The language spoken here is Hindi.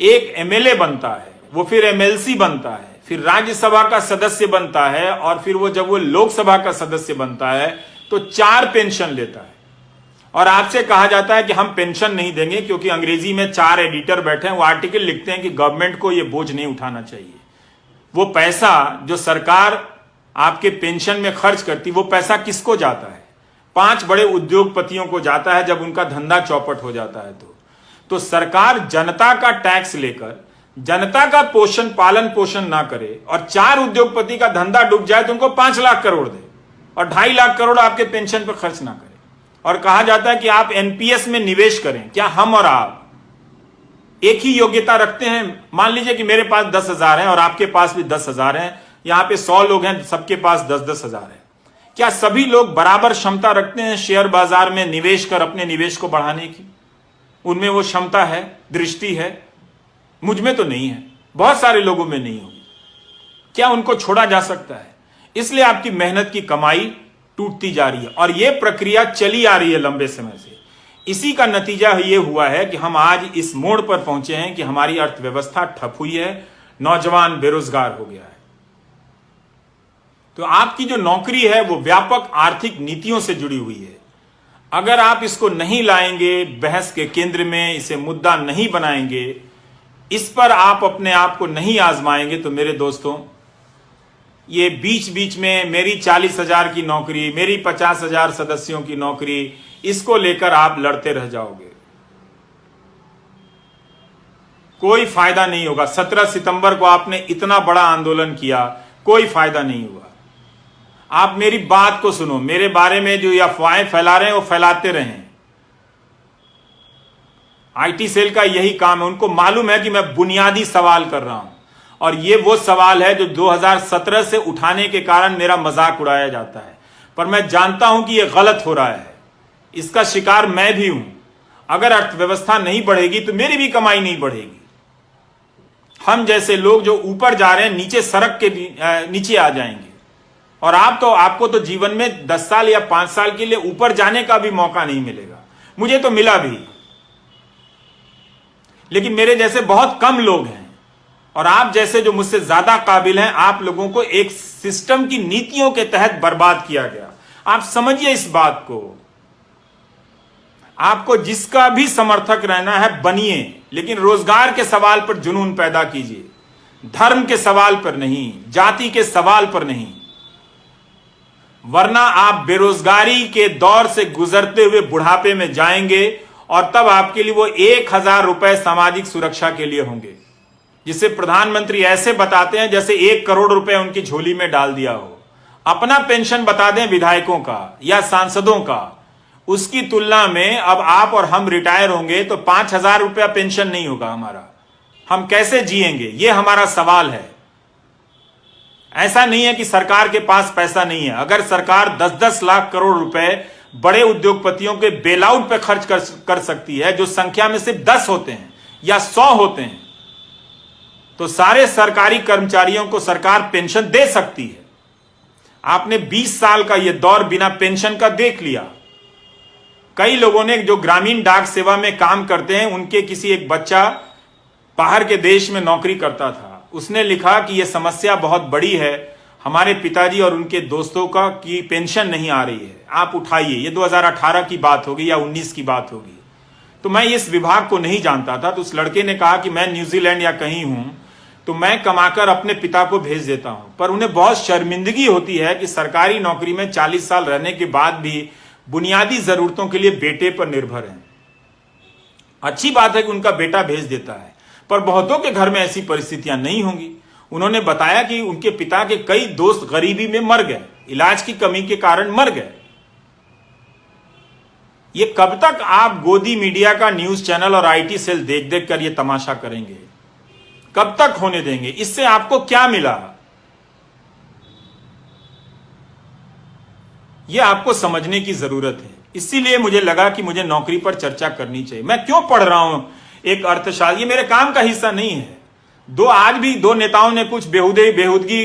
एक एमएलए बनता है, वो फिर एमएलसी बनता है, फिर राज्यसभा का सदस्य बनता है, और फिर वो जब वो लोकसभा का सदस्य बनता है तो 4 पेंशन लेता है। और आपसे कहा जाता है कि हम पेंशन नहीं देंगे, क्योंकि अंग्रेजी में 4 एडिटर बैठे हैं, वो आर्टिकल लिखते हैं कि गवर्नमेंट को ये बोझ नहीं उठाना चाहिए। वो पैसा जो सरकार आपके पेंशन में खर्च करती, वो पैसा किसको जाता है? 5 बड़े उद्योगपतियों को जाता है जब उनका धंधा चौपट हो जाता है। तो सरकार जनता का टैक्स लेकर जनता का पालन पोषण ना करे और 4 उद्योगपति का धंधा डूब जाए तो उनको 5 लाख करोड़ दे और 2.5 लाख करोड़ आपके पेंशन पर खर्च ना करे। और कहा जाता है कि आप एनपीएस में निवेश करें। क्या हम और आप एक ही योग्यता रखते हैं? मान लीजिए कि मेरे पास 10,000 है और आपके पास भी 10,000 है, यहां पे 100 लोग हैं, सबके पास 10-10 हजार है। क्या सभी लोग बराबर क्षमता रखते हैं शेयर बाजार में निवेश कर अपने निवेश को बढ़ाने की? उनमें वो क्षमता है, दृष्टि है? मुझ में तो नहीं है, बहुत सारे लोगों में नहीं होगी। क्या उनको छोड़ा जा सकता है? इसलिए आपकी मेहनत की कमाई टूटती जा रही है और यह प्रक्रिया चली आ रही है लंबे समय से। इसी का नतीजा यह हुआ है कि हम आज इस मोड़ पर पहुंचे हैं कि हमारी अर्थव्यवस्था ठप हुई है, नौजवान बेरोजगार हो गया है। तो आपकी जो नौकरी है वो व्यापक आर्थिक नीतियों से जुड़ी हुई है। अगर आप इसको नहीं लाएंगे बहस के केंद्र में, इसे मुद्दा नहीं बनाएंगे, इस पर आप अपने आप को नहीं आजमाएंगे, तो मेरे दोस्तों, ये बीच बीच में मेरी 40,000 की नौकरी, मेरी 50,000 सदस्यों की नौकरी, इसको लेकर आप लड़ते रह जाओगे, कोई फायदा नहीं होगा। 17 सितंबर को आपने इतना बड़ा आंदोलन किया, कोई फायदा नहीं हुआ। आप मेरी बात को सुनो, मेरे बारे में जो अफवाहें फैला रहे हैं वो फैलाते रहें। आईटी सेल का यही काम है, उनको मालूम है कि मैं बुनियादी सवाल कर रहा हूं और ये वो सवाल है जो 2017 से उठाने के कारण मेरा मजाक उड़ाया जाता है, पर मैं जानता हूं कि ये गलत हो रहा है, इसका शिकार मैं भी हूं। अगर अर्थव्यवस्था नहीं बढ़ेगी तो मेरी भी कमाई नहीं बढ़ेगी। हम जैसे लोग जो ऊपर जा रहे हैं नीचे सड़क के नीचे आ जाएंगे। और आपको तो जीवन में 10 साल या 5 साल के लिए ऊपर जाने का भी मौका नहीं मिलेगा। मुझे तो मिला भी, लेकिन मेरे जैसे बहुत कम लोग हैं और आप जैसे जो मुझसे ज्यादा काबिल हैं, आप लोगों को एक सिस्टम की नीतियों के तहत बर्बाद किया गया। आप समझिए इस बात को। आपको जिसका भी समर्थक रहना है बनिए, लेकिन रोजगार के सवाल पर जुनून पैदा कीजिए, धर्म के सवाल पर नहीं, जाति के सवाल पर नहीं, वरना आप बेरोजगारी के दौर से गुजरते हुए बुढ़ापे में जाएंगे और तब आपके लिए वो 1,000 रुपए सामाजिक सुरक्षा के लिए होंगे, जिसे प्रधानमंत्री ऐसे बताते हैं जैसे 1 करोड़ रुपए उनकी झोली में डाल दिया हो। अपना पेंशन बता दें विधायकों का या सांसदों का, उसकी तुलना में अब आप और हम रिटायर होंगे तो 5,000 रुपया पेंशन नहीं होगा हमारा। हम कैसे जिएंगे, ये हमारा सवाल है। ऐसा नहीं है कि सरकार के पास पैसा नहीं है। अगर सरकार 10-10 लाख करोड़ रुपए बड़े उद्योगपतियों के बेलआउट पे खर्च कर सकती है, जो संख्या में सिर्फ 10 होते हैं या 100 होते हैं, तो सारे सरकारी कर्मचारियों को सरकार पेंशन दे सकती है। आपने 20 साल का यह दौर बिना पेंशन का देख लिया। कई लोगों ने जो ग्रामीण डाक सेवा में काम करते हैं, उनके किसी एक बच्चा बाहर के देश में नौकरी करता था, उसने लिखा कि यह समस्या बहुत बड़ी है, हमारे पिताजी और उनके दोस्तों का की पेंशन नहीं आ रही है, आप उठाइए। ये 2018 की बात होगी या 19 की बात होगी। तो मैं इस विभाग को नहीं जानता था, तो उस लड़के ने कहा कि मैं न्यूजीलैंड या कहीं हूं तो मैं कमाकर अपने पिता को भेज देता हूं, पर उन्हें बहुत शर्मिंदगी होती है कि सरकारी नौकरी में 40 साल रहने के बाद भी बुनियादी जरूरतों के लिए बेटे पर निर्भर हैं। अच्छी बात है कि उनका बेटा भेज देता है, पर बहुतों के घर में ऐसी परिस्थितियां नहीं होंगी। उन्होंने बताया कि उनके पिता के कई दोस्त गरीबी में मर गए, इलाज की कमी के कारण मर गए। ये कब तक आप गोदी मीडिया का न्यूज चैनल और आईटी सेल देख देख कर ये तमाशा करेंगे? कब तक होने देंगे? इससे आपको क्या मिला? यह आपको समझने की जरूरत है। इसीलिए मुझे लगा कि मुझे नौकरी पर चर्चा करनी चाहिए। मैं क्यों पढ़ रहा हूं एक अर्थशास्त्र, ये मेरे काम का हिस्सा नहीं है। आज भी दो नेताओं ने कुछ बेहुदगी